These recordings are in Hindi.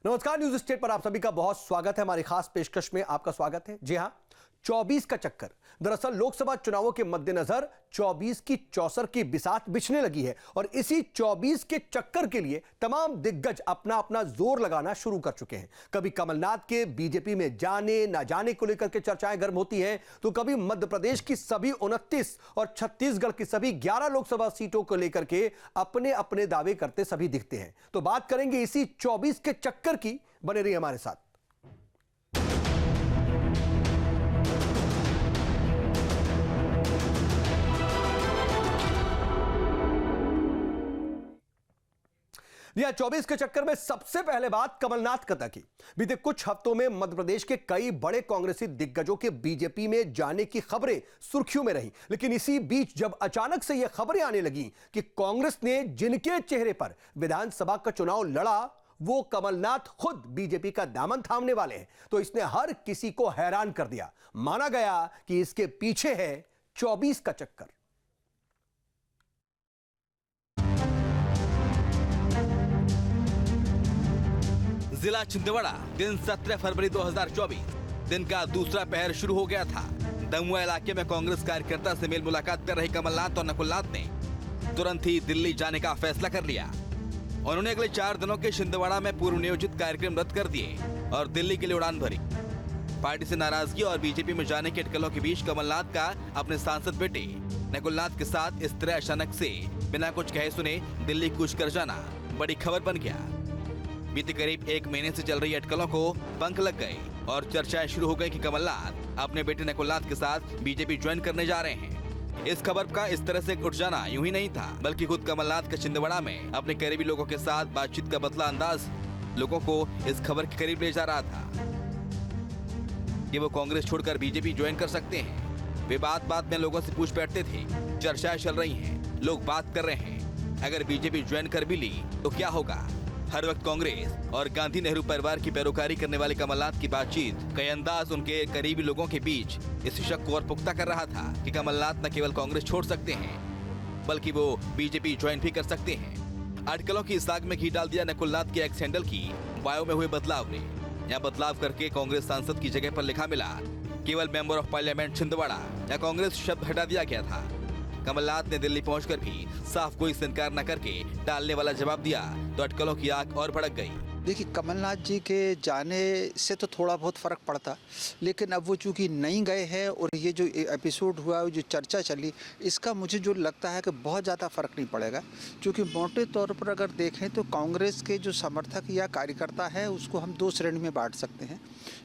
नमस्कार, न्यूज स्टेट पर आप सभी का बहुत स्वागत है। हमारी खास पेशकश में आपका स्वागत है। जी हां, 24 का चक्कर। दरअसल लोकसभा चुनावों के मद्देनजर 24 की चौसर की बिसात बिछने लगी है और इसी 24 के चक्कर के लिए तमाम दिग्गज अपना अपना जोर लगाना शुरू कर चुके हैं। कभी कमलनाथ के बीजेपी में जाने ना जाने को लेकर के चर्चाएं गर्म होती हैं, तो कभी मध्य प्रदेश की सभी 29 और छत्तीसगढ़ की सभी 11 लोकसभा सीटों को लेकर के अपने अपने दावे करते सभी दिखते हैं। तो बात करेंगे इसी 24 के चक्कर की। बने रहिए हमारे साथ। यह 24 के चक्कर में सबसे पहले बात कमलनाथ कथा की। बीते कुछ हफ्तों में मध्य प्रदेश के कई बड़े कांग्रेसी दिग्गजों के बीजेपी में जाने की खबरें सुर्खियों में रही, लेकिन इसी बीच जब अचानक से यह खबरें आने लगी कि कांग्रेस ने जिनके चेहरे पर विधानसभा का चुनाव लड़ा वो कमलनाथ खुद बीजेपी का दामन थामने वाले हैं, तो इसने हर किसी को हैरान कर दिया। माना गया कि इसके पीछे है 24 का चक्कर। जिला छिंदवाड़ा, दिन 17 फरवरी 2024। दिन का दूसरा पहर शुरू हो गया था। दमुआ इलाके में कांग्रेस कार्यकर्ता से मेल मुलाकात कर रहे कमलनाथ और नकुलनाथ ने तुरंत ही दिल्ली जाने का फैसला कर लिया। उन्होंने अगले 4 दिनों के छिंदवाड़ा में पूर्व नियोजित कार्यक्रम रद्द कर दिए और दिल्ली के लिए उड़ान भरी। पार्टी से नाराजगी और बीजेपी में जाने के अटकलों के बीच कमलनाथ का अपने सांसद बेटे नकुलनाथ के साथ इस तरह अचानक से बिना कुछ कहे सुने दिल्ली कूच कर जाना बड़ी खबर बन गया। बीते करीब 1 महीने से चल रही अटकलों को पंख लग गए और चर्चाएं शुरू हो गई कि कमलनाथ अपने बेटे नकुलनाथ के साथ बीजेपी ज्वाइन करने जा रहे हैं। इस खबर का इस तरह से उठ जाना यूं ही नहीं था, बल्कि खुद कमलनाथ का छिंदवाड़ा में अपने करीबी लोगों के साथ बातचीत का बदला अंदाज लोगों को इस खबर के करीब ले जा रहा था कि वो कांग्रेस छोड़कर बीजेपी ज्वाइन कर सकते हैं। वे बात बात में लोगों से पूछ बैठते थे। चर्चाएं चल रही हैं, लोग बात कर रहे हैं, अगर बीजेपी ज्वाइन कर भी ली तो क्या होगा। हर वक्त कांग्रेस और गांधी नेहरू परिवार की पैरोकारी करने वाले कमलनाथ की बातचीत कई अंदाज उनके करीबी लोगों के बीच इस शक को और पुख्ता कर रहा था कि कमलनाथ न केवल कांग्रेस छोड़ सकते हैं बल्कि वो बीजेपी ज्वाइन भी कर सकते हैं। अटकलों की इस आग में घी डाल दिया नकुलनाथ के एक्स हैंडल की बायो में हुए बदलाव ने। यहाँ बदलाव करके कांग्रेस सांसद की जगह पर लिखा मिला केवल मेंबर ऑफ पार्लियामेंट छिंदवाड़ा या कांग्रेस शब्द हटा दिया गया था। कमलनाथ ने दिल्ली पहुंचकर भी साफ कोई से इनकार न करके टालने वाला जवाब दिया तो अटकलों की आग और भड़क गई। देखिए, कमलनाथ जी के जाने से तो थोड़ा बहुत फ़र्क पड़ता, लेकिन अब वो चूँकि नहीं गए हैं और ये जो एपिसोड हुआ, जो चर्चा चली, इसका मुझे जो लगता है कि बहुत ज़्यादा फ़र्क नहीं पड़ेगा। क्योंकि मोटे तौर पर अगर देखें तो कांग्रेस के जो समर्थक या कार्यकर्ता है उसको हम 2 श्रेणी में बांट सकते हैं।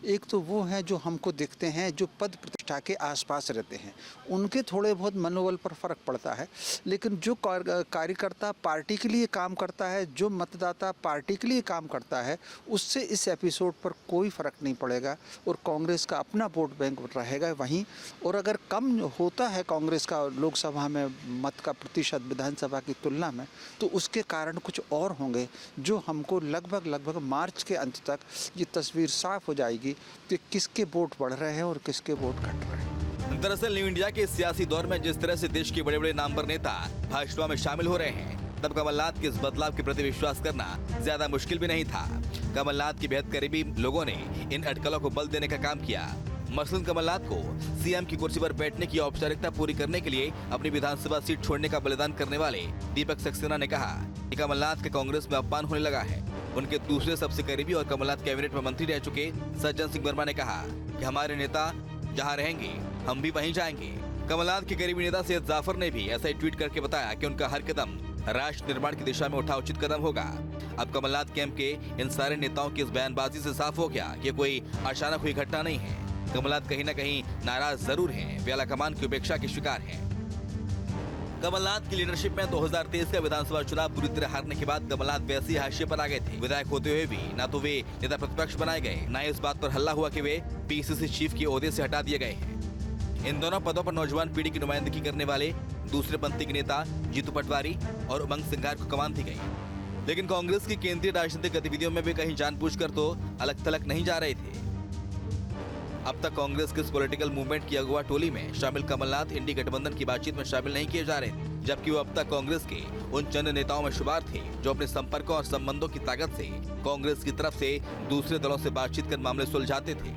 एक तो वो हैं जो हमको दिखते हैं, जो पद प्रतिष्ठा के आसपास रहते हैं, उनके थोड़े बहुत मनोबल पर फ़र्क पड़ता है। लेकिन जो कार्यकर्ता पार्टी के लिए काम करता है, जो मतदाता पार्टी के लिए काम करता है, उससे इस एपिसोड पर कोई फ़र्क नहीं पड़ेगा और कांग्रेस का अपना वोट बैंक रहेगा वहीं। और अगर कम होता है कांग्रेस का लोकसभा में मत का प्रतिशत विधानसभा की तुलना में, तो उसके कारण कुछ और होंगे जो हमको लगभग मार्च के अंत तक ये तस्वीर साफ हो जाएगी कि किसके वोट बढ़ रहे हैं और किसके वोट घट रहे हैं। दरअसल न्यू इंडिया के सियासी दौर में जिस तरह से देश के बड़े बड़े नामवर नेता भाजपा में शामिल हो रहे हैं, तब कमलनाथ के इस बदलाव के प्रति विश्वास करना ज्यादा मुश्किल भी नहीं था। कमलनाथ के बेहद करीबी लोगों ने इन अटकलों को बल देने का काम किया। मसलन कमलनाथ को सीएम की कुर्सी पर बैठने की औपचारिकता पूरी करने के लिए अपनी विधानसभा सीट छोड़ने का बलिदान करने वाले दीपक सक्सेना ने कहा कि कमलनाथ के कांग्रेस में अपमान होने लगा है। उनके दूसरे सबसे करीबी और कमलनाथ कैबिनेट में मंत्री रह चुके सज्जन सिंह वर्मा ने कहा कि हमारे नेता जहाँ रहेंगे हम भी वहीं जाएंगे। कमलनाथ के करीबी नेता सैयद जाफर ने भी ऐसा ही ट्वीट करके बताया कि उनका हर कदम राष्ट्र निर्माण की दिशा में उठा उचित कदम होगा। अब कमलनाथ कैंप के इन सारे नेताओं की इस बयानबाजी से साफ हो गया कि कोई अचानक हुई घटना नहीं है। कमलनाथ कहीं न कहीं नाराज जरूर हैं, वे आलाकमान की उपेक्षा के शिकार हैं। कमलनाथ की लीडरशिप में 2023 का विधानसभा चुनाव बुरी तरह हारने के बाद कमलनाथ वैसे ही हाशिए पर आ गए थे। विधायक होते हुए भी न तो वे नेता प्रतिपक्ष बनाए गए, न ही इस बात पर हल्ला हुआ कि वे पीसीसी चीफ के ओहदे से हटा दिए गए हैं। इन दोनों पदों पर नौजवान पीढ़ी की नुमाइंदगी करने वाले दूसरे पंथी के नेता जीतू पटवारी और उमंग सिंघार को कमान दी गई, लेकिन कांग्रेस की केंद्रीय राजनीतिक गतिविधियों में वे कहीं जानबूझकर तो अलग थलग नहीं जा रहे थे। अब तक कांग्रेस के इस पॉलिटिकल मूवमेंट की अगुवा टोली में शामिल कमलनाथ इंडी गठबंधन की बातचीत में शामिल नहीं किए जा रहे, जबकि वो अब तक कांग्रेस के उन चंद नेताओं में शुमार थे जो अपने संपर्कों और संबंधों की ताकत से कांग्रेस की तरफ से दूसरे दलों से बातचीत कर मामले सुलझाते थे।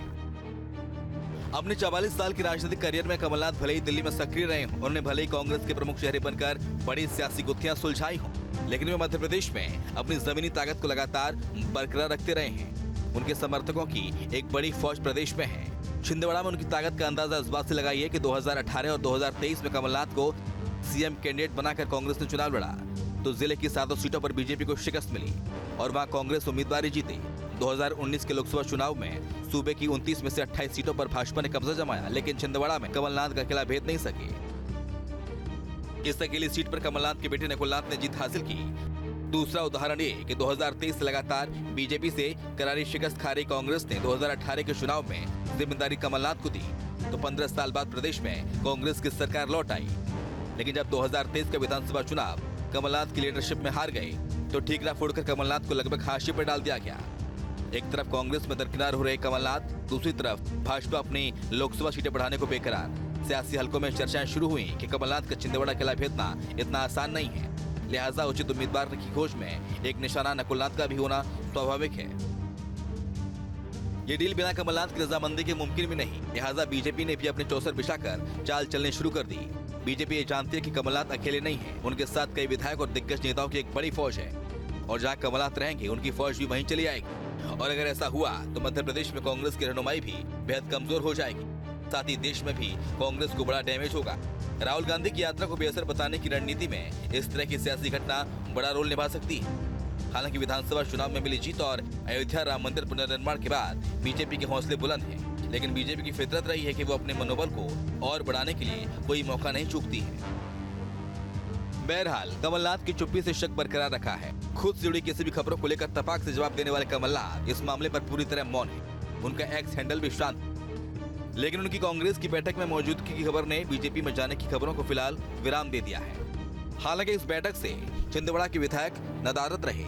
अपने 44 साल के राजनीतिक करियर में कमलनाथ भले ही दिल्ली में सक्रिय रहे हों, उन्होंने भले ही कांग्रेस के प्रमुख चेहरे बनकर बड़ी सियासी गुत्थियां सुलझाई हों, लेकिन वे मध्य प्रदेश में अपनी जमीनी ताकत को लगातार बरकरार रखते रहे हैं। उनके समर्थकों की एक बड़ी फौज प्रदेश में है। छिंदवाड़ा में उनकी ताकत का अंदाजा इस बात से लगाइए कि 2018 और 2023 में कमलनाथ को सीएम कैंडिडेट बनाकर कांग्रेस ने चुनाव लड़ा तो जिले की 7 सीटों पर बीजेपी को शिकस्त मिली और वहां कांग्रेस उम्मीदवार जीती। 2019 के लोकसभा चुनाव में सूबे की 29 में से 28 सीटों पर भाजपा ने कब्जा जमाया, लेकिन छिंदवाड़ा में कमलनाथ का किला भेद नहीं सके। इस अकेली सीट पर कमलनाथ के बेटे नकुलनाथ ने जीत हासिल की। दूसरा उदाहरण ये कि 2023 से लगातार बीजेपी से करारी शिकस्त खा रही कांग्रेस ने 2018 के चुनाव में जिम्मेदारी कमलनाथ को दी तो 15 साल बाद प्रदेश में कांग्रेस की सरकार लौट आई। लेकिन जब 2023 का विधानसभा चुनाव कमलनाथ की लीडरशिप में हार गए तो ठीकरा फोड़कर कमलनाथ को लगभग हाशिए पर डाल दिया गया। एक तरफ कांग्रेस में दरकिनार हो रहे कमलनाथ, दूसरी तरफ भाजपा अपनी लोकसभा सीटें बढ़ाने को बेकरार। सियासी हलकों में चर्चाएं शुरू हुई कि कमलनाथ का छिंदवाड़ा किला भेदना इतना आसान नहीं है, लिहाजा उचित उम्मीदवार की खोज में एक निशाना नकुलनाथ का भी होना स्वाभाविक है। ये डील बिना कमलनाथ की रजामंदी के मुमकिन भी नहीं, लिहाजा बीजेपी ने भी अपने चौसर बिछाकर चाल चलने शुरू कर दी। बीजेपी ये जानती है कि कमलनाथ अकेले नहीं है, उनके साथ कई विधायक और दिग्गज नेताओं की एक बड़ी फौज है और जहां कमलनाथ रहेंगे उनकी फौज भी वहीं चली आएगी। और अगर ऐसा हुआ तो मध्य प्रदेश में कांग्रेस की रहनुमाई भी बेहद कमजोर हो जाएगी, साथ ही देश में भी कांग्रेस को बड़ा डैमेज होगा। राहुल गांधी की यात्रा को बेअसर बताने की रणनीति में इस तरह की सियासी घटना बड़ा रोल निभा सकती है। हालांकि विधानसभा चुनाव में मिली जीत और अयोध्या राम मंदिर पुनर्निर्माण के बाद बीजेपी के हौसले बुलंद हैं, लेकिन बीजेपी की फितरत रही है कि वो अपने मनोबल को और बढ़ाने के लिए कोई मौका नहीं चूकती है। बहरहाल कमलनाथ की चुप्पी से शक बरकरार रखा है। खुद से जुड़ी किसी भी खबरों को लेकर तपाक से जवाब देने वाले कमलनाथ इस मामले पर पूरी तरह मौन है। उनका एक्स हैंडल भी शांत है, लेकिन उनकी कांग्रेस की बैठक में मौजूदगी की खबर ने बीजेपी में जाने की खबरों को फिलहाल विराम दे दिया है। हालांकि इस बैठक से छिंदवाड़ा के विधायक नदारद रहे,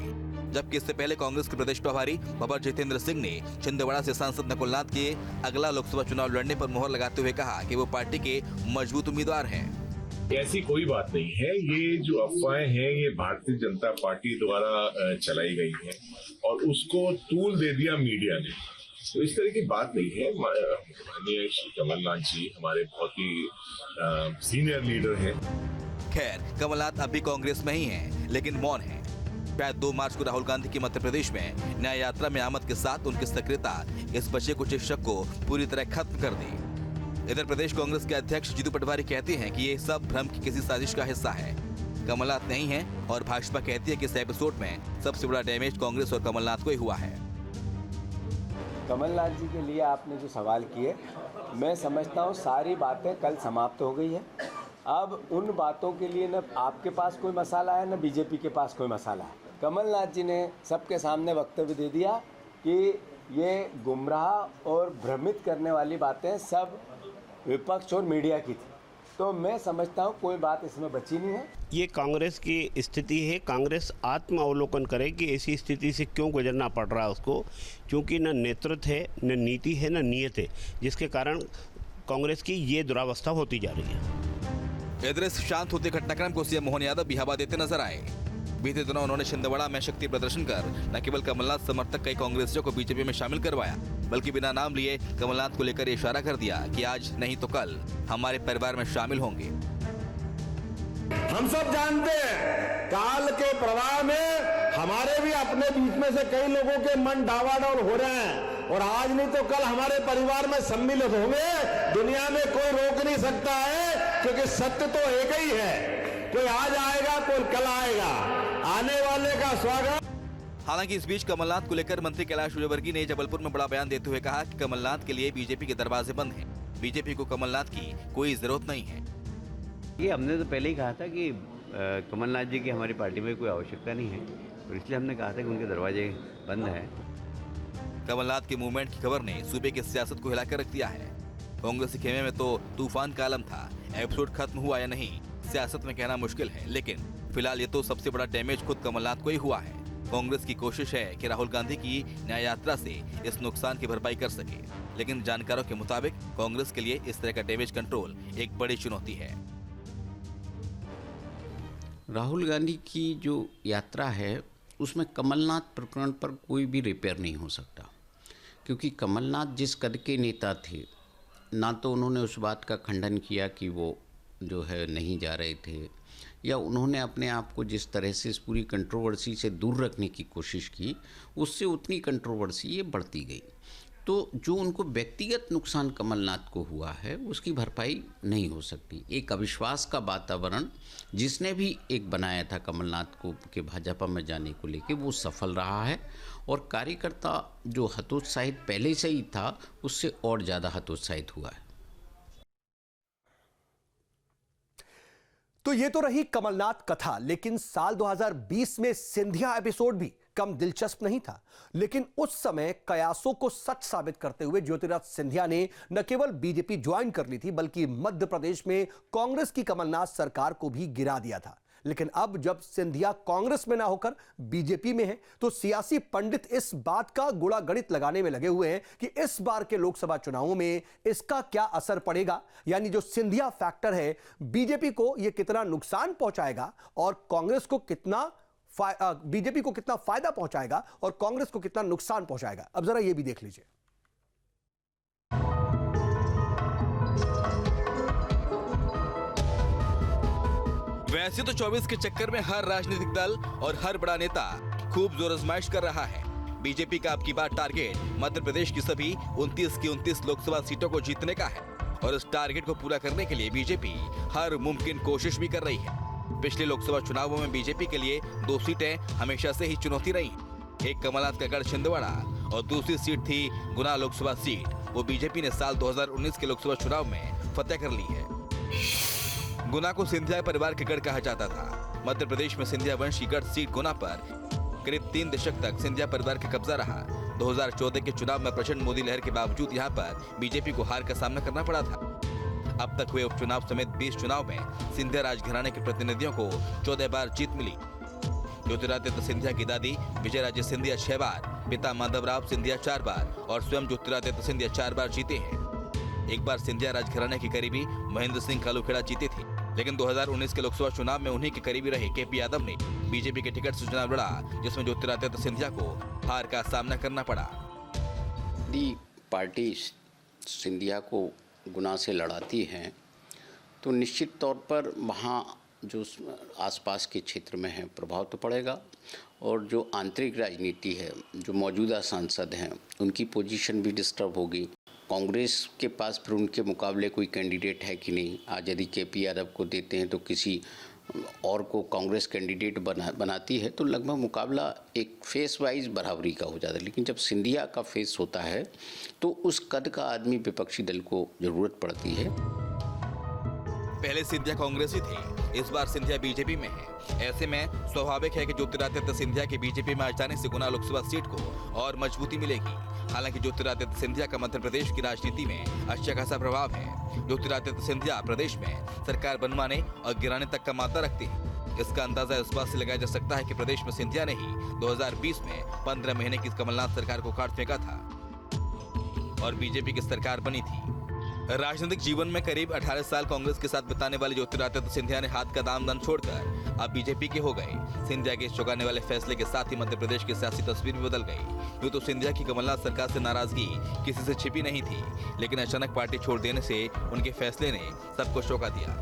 जबकि इससे पहले कांग्रेस के प्रदेश प्रभारी बाबा जितेंद्र सिंह ने छिंदवाड़ा से सांसद नकुलनाथ के अगला लोकसभा चुनाव लड़ने पर मुहर लगाते हुए कहा कि वो पार्टी के मजबूत उम्मीदवार हैं। ऐसी कोई बात नहीं है, ये जो अफवाहें हैं ये भारतीय जनता पार्टी द्वारा चलाई गई हैं और उसको तूल दे दिया मीडिया ने। तो इस तरह की बात नहीं है। माननीय श्री कमलनाथ जी हमारे बहुत ही सीनियर लीडर हैं। खैर, कमलनाथ अब भी कांग्रेस में ही हैं, लेकिन मौन है। शायद 2 मार्च को राहुल गांधी की मध्य प्रदेश में न्याय यात्रा में आमद के साथ उनकी सक्रियता इस बचे कुछ शक को पूरी तरह खत्म कर दी। इधर प्रदेश कांग्रेस के अध्यक्ष जीतू पटवारी कहते हैं कि ये सब भ्रम की किसी साजिश का हिस्सा है, कमलनाथ नहीं है, और भाजपा कहती है कि इस एपिसोड में सबसे बड़ा डैमेज कांग्रेस और कमलनाथ को ही हुआ है। कमलनाथ जी के लिए आपने जो सवाल किए, मैं समझता हूँ सारी बातें कल समाप्त हो गई है। अब उन बातों के लिए न आपके पास कोई मसाला है न बीजेपी के पास कोई मसाला है। कमलनाथ जी ने सबके सामने वक्तव्य दे दिया कि ये गुमराह और भ्रमित करने वाली बातें सब विपक्ष और मीडिया की थी, तो मैं समझता हूँ कोई बात इसमें बची नहीं है। ये कांग्रेस की स्थिति है। कांग्रेस आत्म अवलोकन करे कि ऐसी स्थिति से क्यों गुजरना पड़ रहा है उसको, क्योंकि न नेतृत्व है, न नीति है, न नीयत है, जिसके कारण कांग्रेस की ये दुरावस्था होती जा रही है। इधर इस शांत होते घटनाक्रम को सीएम मोहन यादव भी हवा देते नजर आए। बीते दिनों उन्होंने छिंदवाड़ा में शक्ति प्रदर्शन कर न केवल कमलनाथ समर्थक कई कांग्रेसियों को बीजेपी में शामिल करवाया, बल्कि बिना नाम लिए कमलनाथ को लेकर इशारा कर दिया कि आज नहीं तो कल हमारे परिवार में शामिल होंगे। हम सब जानते हैं काल के प्रवाह में हमारे भी अपने बीच में से कई लोगों के मन डावाडोल हो रहे हैं और आज नहीं तो कल हमारे परिवार में सम्मिलित होंगे। दुनिया में कोई रोक नहीं सकता है, क्योंकि सत्य तो एक ही है। कोई आज आएगा, कोई कल आएगा, आने वाले का स्वागत। हालांकि इस बीच कमलनाथ को लेकर मंत्री कैलाश विजयवर्गीय ने जबलपुर में बड़ा बयान देते हुए कहा कि कमलनाथ के लिए बीजेपी के दरवाजे बंद हैं। बीजेपी को कमलनाथ की कोई जरूरत नहीं है। ये हमने तो पहले ही कहा था कि कमलनाथ जी की हमारी पार्टी में कोई आवश्यकता नहीं है, और इसलिए हमने कहा था कि उनके दरवाजे बंद हैं। कमलनाथ के मूवमेंट की खबर ने सूबे की सियासत को हिलाकर रख दिया है। कांग्रेस के खेमे में तो तूफान का आलम था। एपिसोड खत्म हुआ या नहीं, सियासत में कहना मुश्किल है, लेकिन फिलहाल ये तो सबसे बड़ा डैमेज खुद कमलनाथ को ही हुआ है। कांग्रेस की कोशिश है कि राहुल गांधी की न्याय यात्रा से इस नुकसान की भरपाई कर सके, लेकिन जानकारों के मुताबिक कांग्रेस के लिए इस तरह का डैमेज कंट्रोल एक बड़ी चुनौती है। राहुल गांधी की जो यात्रा है उसमें कमलनाथ प्रकरण पर कोई भी रिपेयर नहीं हो सकता, क्योंकि कमलनाथ जिस कद के नेता थे, ना तो उन्होंने उस बात का खंडन किया कि वो जो है नहीं जा रहे थे, या उन्होंने अपने आप को जिस तरह से इस पूरी कंट्रोवर्सी से दूर रखने की कोशिश की, उससे उतनी कंट्रोवर्सी ये बढ़ती गई। तो जो उनको व्यक्तिगत नुकसान कमलनाथ को हुआ है उसकी भरपाई नहीं हो सकती। एक अविश्वास का वातावरण जिसने भी एक बनाया था कमलनाथ को के भाजपा में जाने को लेके, वो सफल रहा है, और कार्यकर्ता जो हतोत्साहित पहले से ही था उससे और ज़्यादा हतोत्साहित हुआ है। तो ये तो रही कमलनाथ कथा, लेकिन साल 2020 में सिंधिया एपिसोड भी कम दिलचस्प नहीं था। लेकिन उस समय कयासों को सच साबित करते हुए ज्योतिरादित्य सिंधिया ने न केवल बीजेपी ज्वाइन कर ली थी, बल्कि मध्य प्रदेश में कांग्रेस की कमलनाथ सरकार को भी गिरा दिया था। लेकिन अब जब सिंधिया कांग्रेस में ना होकर बीजेपी में है, तो सियासी पंडित इस बात का गुणा गणित लगाने में लगे हुए हैं कि इस बार के लोकसभा चुनावों में इसका क्या असर पड़ेगा, यानी जो सिंधिया फैक्टर है बीजेपी को यह कितना नुकसान पहुंचाएगा और कांग्रेस को कितना बीजेपी को कितना फायदा पहुंचाएगा और कांग्रेस को कितना नुकसान पहुंचाएगा। अब जरा यह भी देख लीजिए। वैसे तो 24 के चक्कर में हर राजनीतिक दल और हर बड़ा नेता खूब जोर आजमाइश कर रहा है। बीजेपी का अब की बार टारगेट मध्य प्रदेश की सभी 29 की 29 लोकसभा सीटों को जीतने का है, और इस टारगेट को पूरा करने के लिए बीजेपी हर मुमकिन कोशिश भी कर रही है। पिछले लोकसभा चुनावों में बीजेपी के लिए 2 सीटें हमेशा से ही चुनौती रही। एक कमलनाथ का गढ़ छिंदवाड़ा और दूसरी सीट थी गुना लोकसभा सीट, वो बीजेपी ने साल 2019 के लोकसभा चुनाव में फतेह कर ली है। गुना को सिंधिया परिवार के गढ़ कहा जाता था। मध्य प्रदेश में सिंधिया वंश की गढ़ सीट गुना पर करीब 3 दशक तक सिंधिया परिवार का कब्जा रहा। 2014 के चुनाव में प्रचंड मोदी लहर के बावजूद यहाँ पर बीजेपी को हार का सामना करना पड़ा था। अब तक हुए उपचुनाव समेत 20 चुनाव में सिंधिया राजघराने के प्रतिनिधियों को 14 बार जीत मिली। ज्योतिरादित्य सिंधिया की दादी विजयराजे सिंधिया 6 बार, पिता माधवराव सिंधिया 4 बार और स्वयं ज्योतिरादित्य सिंधिया 4 बार जीते हैं। एक बार सिंधिया राजघराने के करीबी महेंद्र सिंह कालूखेड़ा जीते थे, लेकिन 2019 के लोकसभा चुनाव में उन्हीं के करीबी रहे केपी यादव ने बीजेपी के टिकट से चुनाव लड़ा, जिसमें ज्योतिरादित्य सिंधिया को हार का सामना करना पड़ा। पार्टी सिंधिया को गुना से लड़ाती हैं तो निश्चित तौर पर वहाँ जो आसपास के क्षेत्र में है प्रभाव तो पड़ेगा, और जो आंतरिक राजनीति है, जो मौजूदा सांसद हैं, उनकी पोजीशन भी डिस्टर्ब होगी। कांग्रेस के पास फिर उनके मुकाबले कोई कैंडिडेट है कि नहीं। आज यदि केपी यादव को देते हैं तो किसी और को कांग्रेस कैंडिडेट बनाती है, तो लगभग मुकाबला एक फेस वाइज बराबरी का हो जाता है। लेकिन जब सिंधिया का फेस होता है तो उस कद का आदमी विपक्षी दल को जरूरत पड़ती है। पहले सिंधिया कांग्रेसी थे, इस बार सिंधिया बीजेपी में है। ऐसे में स्वाभाविक है कि ज्योतिरादित्य सिंधिया के बीजेपी में आ जाने से गुना लोकसभा सीट को और मजबूती मिलेगी। हालांकि ज्योतिरादित्य सिंधिया का मध्य प्रदेश की राजनीति में अच्छा खासा प्रभाव है। ज्योतिरादित्य सिंधिया प्रदेश में सरकार बनवाने और गिराने तक का मादा रखते हैं। इसका अंदाजा इस बात से लगाया जा सकता है कि प्रदेश में सिंधिया ने ही 2020 में 15 महीने की कमलनाथ सरकार को काट फेंका था और बीजेपी की सरकार बनी थी। राजनीतिक जीवन में करीब 18 साल कांग्रेस के साथ बिताने वाले ज्योतिरादित्य सिंधिया ने हाथ का दामन छोड़कर अब बीजेपी के हो गए। सिंधिया के इस चौंकाने वाले फैसले के साथ ही मध्य प्रदेश की सियासी तस्वीर भी बदल गई। यूं तो सिंधिया की कमलनाथ सरकार से नाराजगी किसी से छिपी नहीं थी, लेकिन अचानक पार्टी छोड़ देने से उनके फैसले ने सबको चौंका दिया।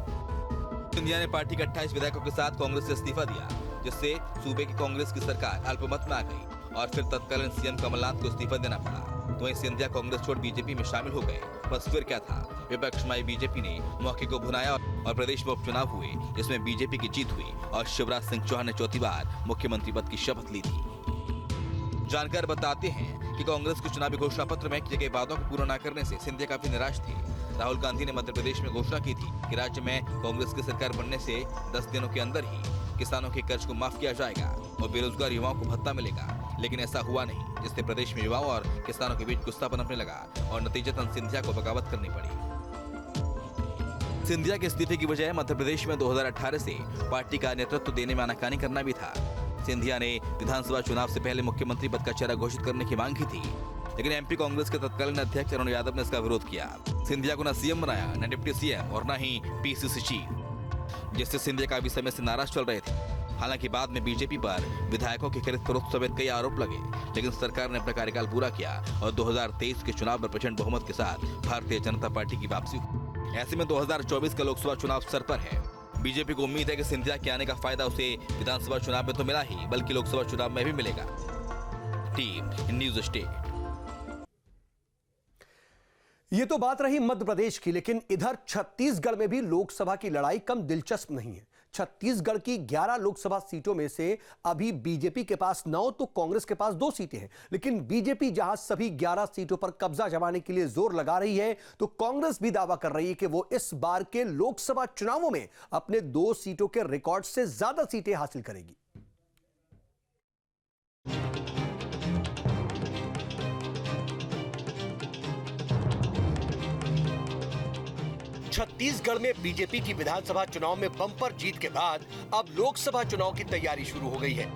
सिंधिया ने पार्टी के 28 विधायकों के साथ कांग्रेस से इस्तीफा दिया, जिससे सूबे की कांग्रेस की सरकार अल्पमत में आ गई और फिर तत्कालीन सीएम कमलनाथ को इस्तीफा देना पड़ा। तो वहीं सिंधिया कांग्रेस छोड़ बीजेपी में शामिल हो गए। बस फिर क्या था, विपक्ष में बीजेपी ने मौके को भुनाया और प्रदेश में उपचुनाव हुए, जिसमें बीजेपी की जीत हुई और शिवराज सिंह चौहान ने चौथी बार मुख्यमंत्री पद की शपथ ली थी। जानकार बताते हैं कि कांग्रेस के चुनावी घोषणा पत्र में किए गए वादों को पूरा न करने से सिंधिया काफी निराश थे। राहुल गांधी ने मध्य प्रदेश में घोषणा की थी कि राज्य में कांग्रेस की सरकार बनने से 10 दिनों के अंदर ही किसानों के कर्ज को माफ किया जाएगा और बेरोजगार युवाओं को भत्ता मिलेगा, लेकिन ऐसा हुआ नहीं, जिससे प्रदेश में युवाओं और किसानों के बीच गुस्सा पनपने लगा और नतीजतन सिंधिया को बगावत करनी पड़ी। सिंधिया के इस्तीफे की वजह मध्य प्रदेश में 2018 से पार्टी का नेतृत्व देने में आनाकानी करना भी था। सिंधिया ने विधानसभा चुनाव से पहले मुख्यमंत्री पद का चेहरा घोषित करने की मांग की थी, लेकिन एमपी कांग्रेस के तत्कालीन अध्यक्ष अरुण यादव ने इसका विरोध किया। सिंधिया को न सीएम बनाया, न डिप्टी सीएम और न ही पीसीसी चीफ, जिससे सिंधिया काफी समय से नाराज चल रहे थे। हालांकि बाद में बीजेपी पर विधायकों की खरीद फरोख्त समेत कई आरोप लगे, लेकिन सरकार ने अपना कार्यकाल पूरा किया और 2023 के चुनाव में प्रचंड बहुमत के साथ भारतीय जनता पार्टी की वापसी हुई। ऐसे में 2024 का लोकसभा चुनाव सर पर है। बीजेपी को उम्मीद है कि सिंधिया के आने का फायदा उसे विधानसभा चुनाव में तो मिला ही, बल्कि लोकसभा चुनाव में भी मिलेगा। Team news state. ये तो बात रही मध्य प्रदेश की, लेकिन इधर छत्तीसगढ़ में भी लोकसभा की लड़ाई कम दिलचस्प नहीं है। छत्तीसगढ़ की 11 लोकसभा सीटों में से अभी बीजेपी के पास 9 तो कांग्रेस के पास 2 सीटें हैं, लेकिन बीजेपी जहां सभी 11 सीटों पर कब्जा जमाने के लिए जोर लगा रही है, तो कांग्रेस भी दावा कर रही है कि वो इस बार के लोकसभा चुनावों में अपने 2 सीटों के रिकॉर्ड से ज्यादा सीटें हासिल करेगी। छत्तीसगढ़ में बीजेपी की विधानसभा चुनाव में बम्पर जीत के बाद अब लोकसभा चुनाव की तैयारी शुरू हो गई है।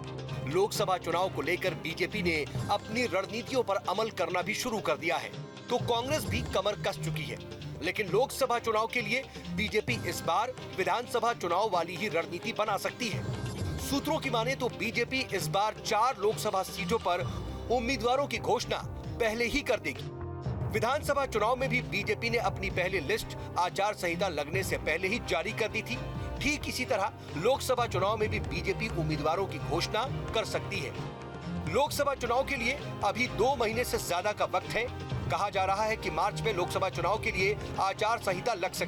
लोकसभा चुनाव को लेकर बीजेपी ने अपनी रणनीतियों पर अमल करना भी शुरू कर दिया है, तो कांग्रेस भी कमर कस चुकी है। लेकिन लोकसभा चुनाव के लिए बीजेपी इस बार विधानसभा चुनाव वाली ही रणनीति बना सकती है। सूत्रों की माने तो बीजेपी इस बार 4 लोकसभा सीटों पर उम्मीदवारों की घोषणा पहले ही कर देगी। विधानसभा चुनाव में भी बीजेपी ने अपनी पहली लिस्ट आचार संहिता लगने से पहले ही जारी कर दी थी। ठीक इसी तरह लोकसभा चुनाव में भी बीजेपी उम्मीदवारों की घोषणा कर सकती है। लोकसभा चुनाव के लिए अभी 2 महीने से ज्यादा का वक्त है। कहा जा रहा है कि मार्च में लोकसभा चुनाव के लिए आचार संहिता लग सकती है।